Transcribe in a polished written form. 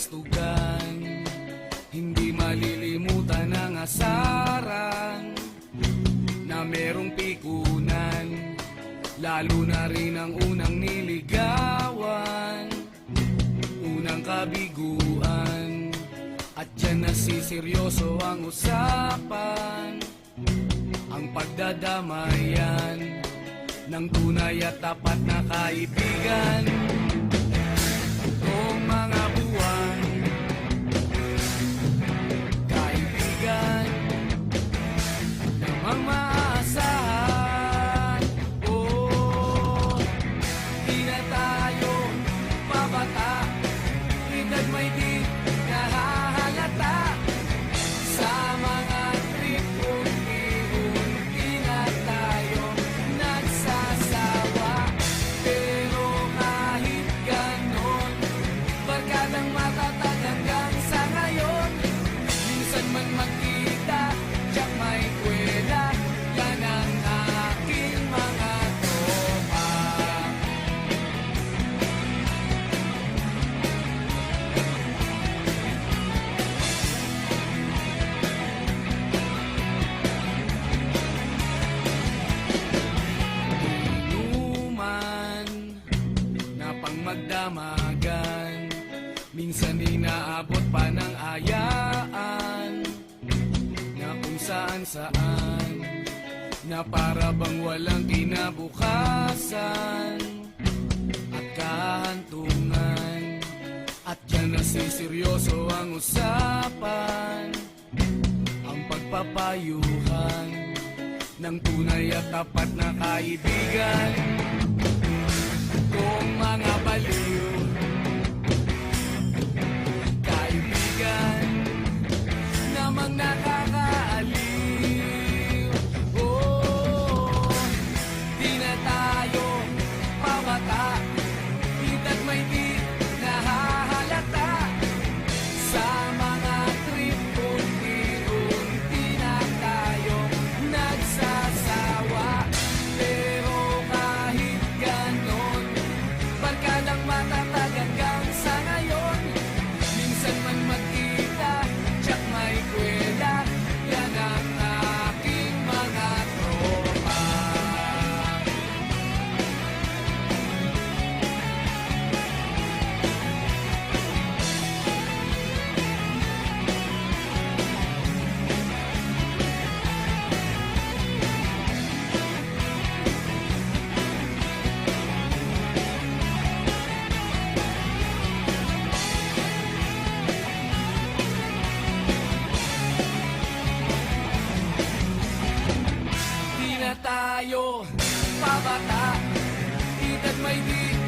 kapastugan. Hindi malilimutan ang asaran na merong pikunan, lalo na rin ang unang niligawan, unang kabiguan. At dyan nasiseryoso ang usapan, ang pagdadamayan ng tunay at tapat na kaibigan. Noong mga buwan, kaibigan namang maaasahan. Oh, di na tayo babata, edad may di nahahalata. Sa mga trip unti-unti na tayo nagsasawa. Pero kahit ganon, barkadang matatag hanggang sa ngayon. Minsan man magkita, tiyak may kwela, yan ang aking mga tropa. Inuman na pang magdamagan, minsan inaabot pa ng ayaan, na kung saan-saan, na para bang walang kinabukasan at kahantungan. At dyan nasiseryoso ang usapan, ang pagpapayuhan ng tunay at tapat na kaibigan. Kung mga baliw, kaibigan namang nakakaaliw. Oh, di na tayo pabata, edad may di nahahalata. Sa mga trip unti-unti na tayo nagsasawa. Pero kahit ganon, barkadang matatag hanggang sa ngayon. Minsan man magkita, tiyak may kwela, yan ang aking mga tropa. Di na tayo pabata, edad may di